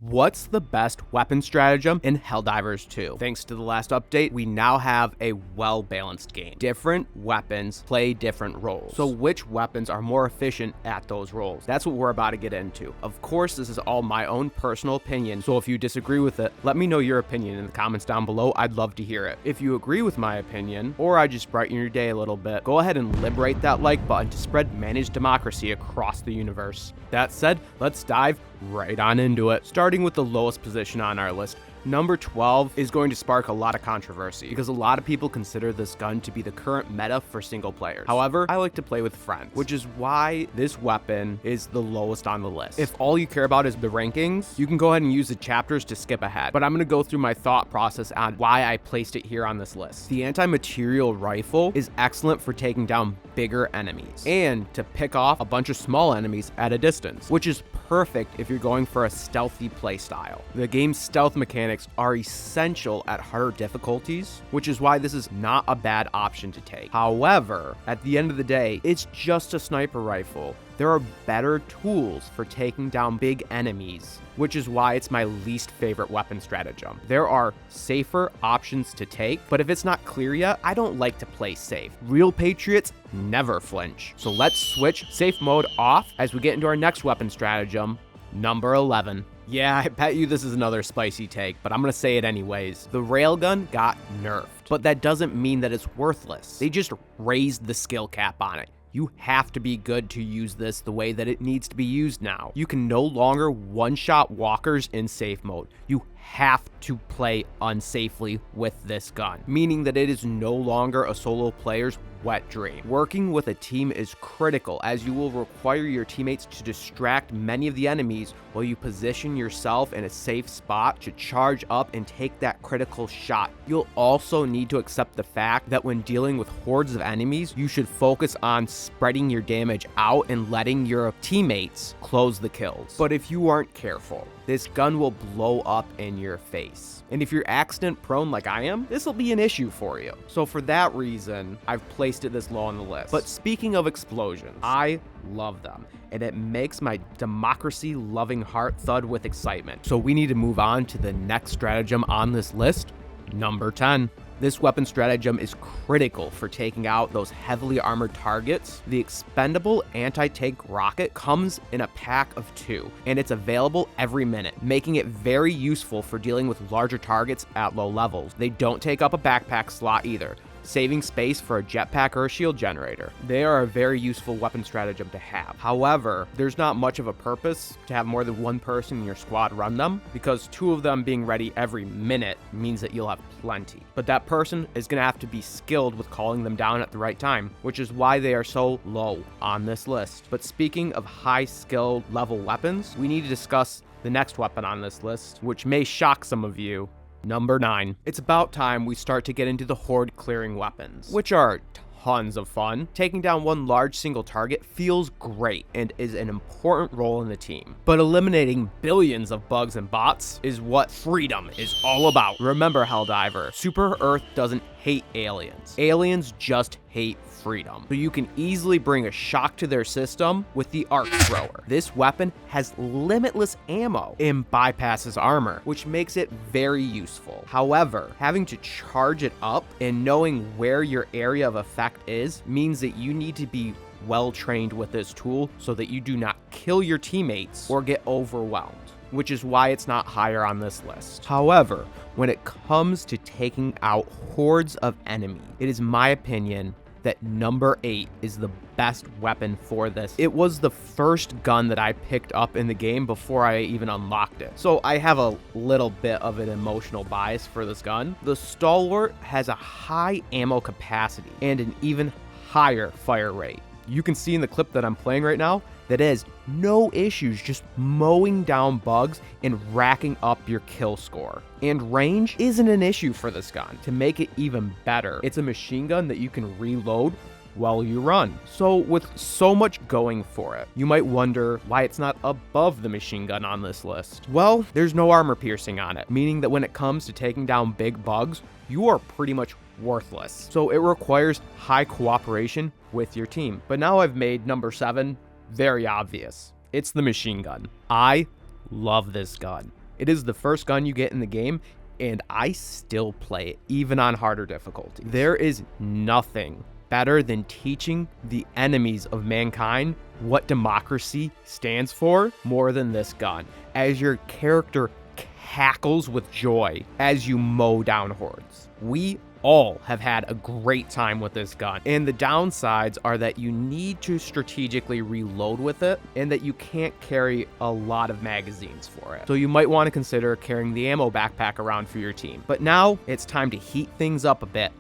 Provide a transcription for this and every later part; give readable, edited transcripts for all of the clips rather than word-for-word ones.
What's the best weapon stratagem in Helldivers 2? Thanks to the last update, we now have a well-balanced game. Different weapons play different roles. So which weapons are more efficient at those roles? That's what we're about to get into. Of course, this is all my own personal opinion, so if you disagree with it, let me know your opinion in the comments down below. I'd love to hear it. If you agree with my opinion, or I just brighten your day a little bit, go ahead and liberate that like button to spread managed democracy across the universe. That said, let's dive right on into it. Starting with the lowest position on our list, number 12 is going to spark a lot of controversy because a lot of people consider this gun to be the current meta for single players. However, I like to play with friends, which is why this weapon is the lowest on the list. If all you care about is the rankings, you can go ahead and use the chapters to skip ahead, but I'm going to go through my thought process on why I placed it here on this list. The anti-material rifle is excellent for taking down bigger enemies and to pick off a bunch of small enemies at a distance, which is perfect if you're going for a stealthy playstyle. The game's stealth mechanics are essential at harder difficulties, which is why this is not a bad option to take. However, at the end of the day, it's just a sniper rifle. There are better tools for taking down big enemies, which is why it's my least favorite weapon stratagem. There are safer options to take, but if it's not clear yet, I don't like to play safe. Real patriots never flinch. So let's switch safe mode off as we get into our next weapon stratagem, number 11. Yeah, I bet you this is another spicy take, but I'm gonna say it anyways. The railgun got nerfed, but that doesn't mean that it's worthless. They just raised the skill cap on it. You have to be good to use this the way that it needs to be used now. You can no longer one-shot walkers in safe mode. You have to play unsafely with this gun, meaning that it is no longer a solo player's wet dream. Working with a team is critical as you will require your teammates to distract many of the enemies while you position yourself in a safe spot to charge up and take that critical shot. You'll also need to accept the fact that when dealing with hordes of enemies, you should focus on spreading your damage out and letting your teammates close the kills. But if you aren't careful, this gun will blow up in your face. And if you're accident prone like I am, this will be an issue for you. So for that reason, I've placed it this low on the list. But speaking of explosions, I love them, and it makes my democracy-loving heart thud with excitement. So we need to move on to the next stratagem on this list, number 10. This weapon stratagem is critical for taking out those heavily armored targets. The expendable anti-tank rocket comes in a pack of 2, and it's available every minute, making it very useful for dealing with larger targets at low levels. They don't take up a backpack slot either, saving space for a jetpack or a shield generator. They are a very useful weapon stratagem to have. However, there's not much of a purpose to have more than one person in your squad run them, because 2 of them being ready every minute means that you'll have plenty. But that person is going to have to be skilled with calling them down at the right time, which is why they are so low on this list. But speaking of high skill level weapons, we need to discuss the next weapon on this list, which may shock some of you. Number 9. It's about time we start to get into the horde clearing weapons, which are tons of fun. Taking down one large single target feels great and is an important role in the team. But eliminating billions of bugs and bots is what freedom is all about. Remember, Helldiver, Super Earth doesn't hate aliens. Aliens just hate freedom. So you can easily bring a shock to their system with the arc thrower. This weapon has limitless ammo and bypasses armor, which makes it very useful. However, having to charge it up and knowing where your area of effect is means that you need to be well trained with this tool so that you do not kill your teammates or get overwhelmed, which is why it's not higher on this list. However, when it comes to taking out hordes of enemies, it is my opinion that number 8 is the best weapon for this. It was the first gun that I picked up in the game before I even unlocked it. So I have a little bit of an emotional bias for this gun. The Stalwart has a high ammo capacity and an even higher fire rate. You can see in the clip that I'm playing right now that is no issues just mowing down bugs and racking up your kill score. And range isn't an issue for this gun. To make it even better, it's a machine gun that you can reload while you run. So with so much going for it, you might wonder why it's not above the machine gun on this list. Well, there's no armor piercing on it, meaning that when it comes to taking down big bugs, you are pretty much worthless. So it requires high cooperation with your team. But now I've made number 7 very obvious. It's the machine gun. I love this gun. It is the first gun you get in the game, and I still play it, even on harder difficulty. There is nothing better than teaching the enemies of mankind what democracy stands for more than this gun, as your character cackles with joy as you mow down hordes. We all have had a great time with this gun, and the downsides are that you need to strategically reload with it and that you can't carry a lot of magazines for it. So you might want to consider carrying the ammo backpack around for your team. But now it's time to heat things up a bit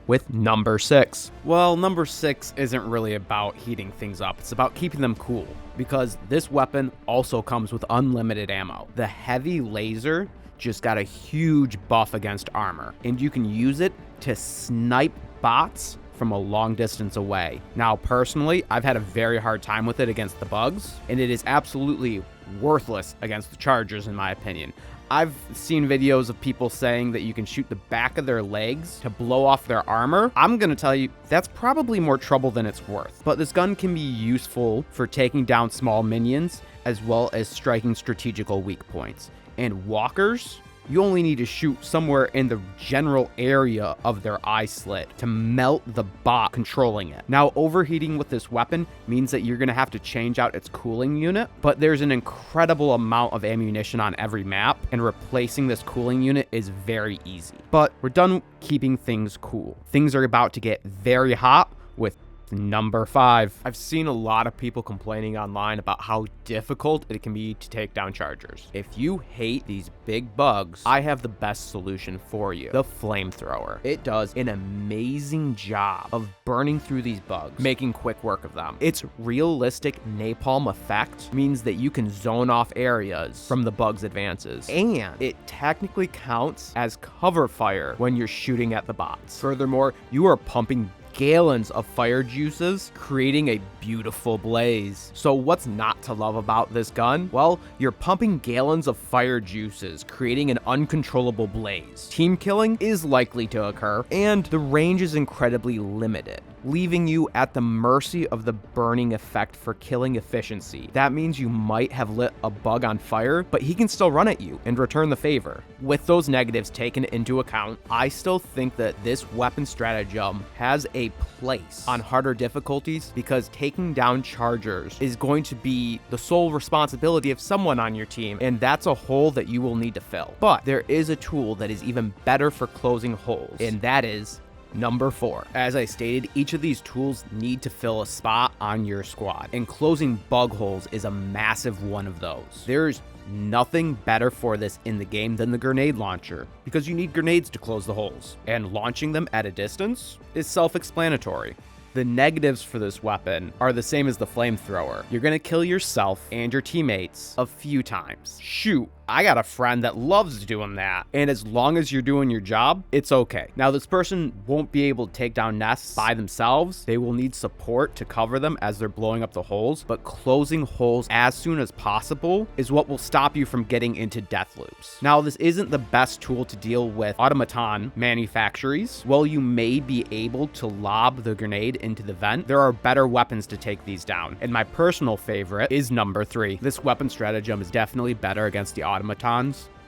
with number 6. Well, number 6 isn't really about heating things up. It's about keeping them cool, because this weapon also comes with unlimited ammo. The heavy laser just got a huge buff against armor, and you can use it to snipe bots from a long distance away. Now, personally, I've had a very hard time with it against the bugs, and it is absolutely worthless against the chargers, in my opinion. I've seen videos of people saying that you can shoot the back of their legs to blow off their armor. I'm gonna tell you, that's probably more trouble than it's worth. But this gun can be useful for taking down small minions, as well as striking strategical weak points. And walkers, you only need to shoot somewhere in the general area of their eye slit to melt the bot controlling it. Now, overheating with this weapon means that you're going to have to change out its cooling unit, but there's an incredible amount of ammunition on every map, and replacing this cooling unit is very easy. But we're done keeping things cool. Things are about to get very hot with number 5. I've seen a lot of people complaining online about how difficult it can be to take down chargers. If you hate these big bugs, I have the best solution for you: the flamethrower. It does an amazing job of burning through these bugs, making quick work of them. Its realistic napalm effect means that you can zone off areas from the bug's advances, and it technically counts as cover fire when you're shooting at the bots. Furthermore, you are pumping gallons of fire juices, creating a beautiful blaze. So what's not to love about this gun? Well, you're pumping gallons of fire juices, creating an uncontrollable blaze. Team killing is likely to occur, and the range is incredibly limited, leaving you at the mercy of the burning effect for killing efficiency. That means you might have lit a bug on fire, but he can still run at you and return the favor. With those negatives taken into account, I still think that this weapon stratagem has a place on harder difficulties, because taking down chargers is going to be the sole responsibility of someone on your team, and that's a hole that you will need to fill. But there is a tool that is even better for closing holes, and that is number 4. As I stated, each of these tools need to fill a spot on your squad, and closing bug holes is a massive one of those. There's nothing better for this in the game than the grenade launcher, because you need grenades to close the holes, and launching them at a distance is self-explanatory. The negatives for this weapon are the same as the flamethrower. You're gonna kill yourself and your teammates a few times. Shoot, I got a friend that loves doing that, and as long as you're doing your job, it's okay. Now, this person won't be able to take down nests by themselves. They will need support to cover them as they're blowing up the holes, but closing holes as soon as possible is what will stop you from getting into death loops. Now, this isn't the best tool to deal with automaton manufactories. While you may be able to lob the grenade into the vent, there are better weapons to take these down, and my personal favorite is number 3. This weapon stratagem is definitely better against the automatons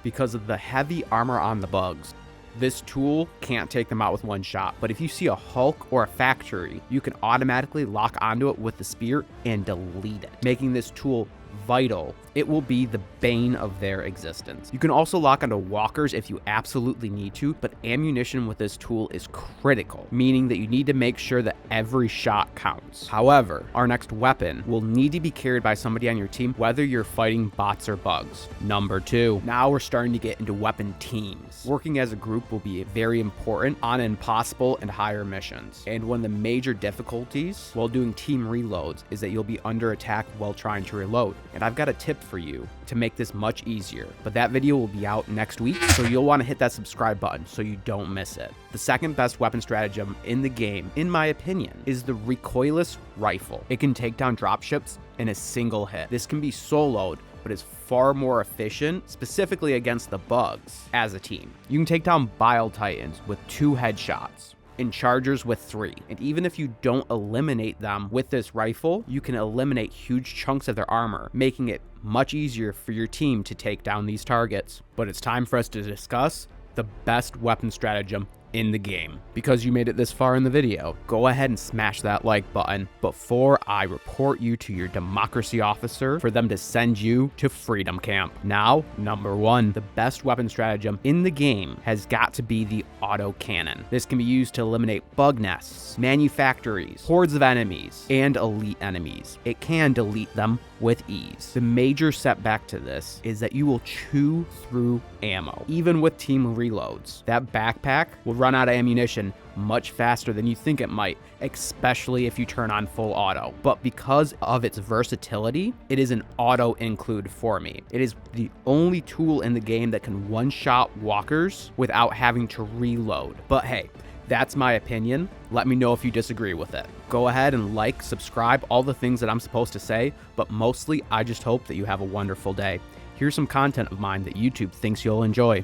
because of the heavy armor on the bugs. This tool can't take them out with one shot, but if you see a Hulk or a factory, you can automatically lock onto it with the spear and delete it, making this tool vital. It will be the bane of their existence. You can also lock onto walkers if you absolutely need to, but ammunition with this tool is critical, meaning that you need to make sure that every shot counts. However, our next weapon will need to be carried by somebody on your team, whether you're fighting bots or bugs. Number 2. Now we're starting to get into weapon teams. Working as a group will be very important on impossible and higher missions. And one of the major difficulties while doing team reloads is that you'll be under attack while trying to reload. And I've got a tip for you to make this much easier, but that video will be out next week, so you'll want to hit that subscribe button so you don't miss it. The second best weapon stratagem in the game, in my opinion, is the recoilless rifle. It can take down dropships in a single hit. This can be soloed, but is far more efficient, specifically against the bugs as a team. You can take down Bile Titans with 2 headshots. and chargers with 3. And even if you don't eliminate them with this rifle, you can eliminate huge chunks of their armor, making it much easier for your team to take down these targets. But it's time for us to discuss the best weapon stratagem in the game. Because you made it this far in the video, go ahead and smash that like button before I report you to your democracy officer for them to send you to freedom camp. Now, number 1, the best weapon stratagem in the game has got to be the auto cannon. This can be used to eliminate bug nests, manufactories, hordes of enemies, and elite enemies. It can delete them with ease. The major setback to this is that you will chew through ammo, even with team reloads. That backpack will run out of ammunition much faster than you think it might, especially if you turn on full auto. But because of its versatility, it is an auto include for me. It is the only tool in the game that can one-shot walkers without having to reload. But hey, that's my opinion. Let me know if you disagree with it. Go ahead and like, subscribe, all the things that I'm supposed to say, but mostly I just hope that you have a wonderful day. Here's some content of mine that YouTube thinks you'll enjoy.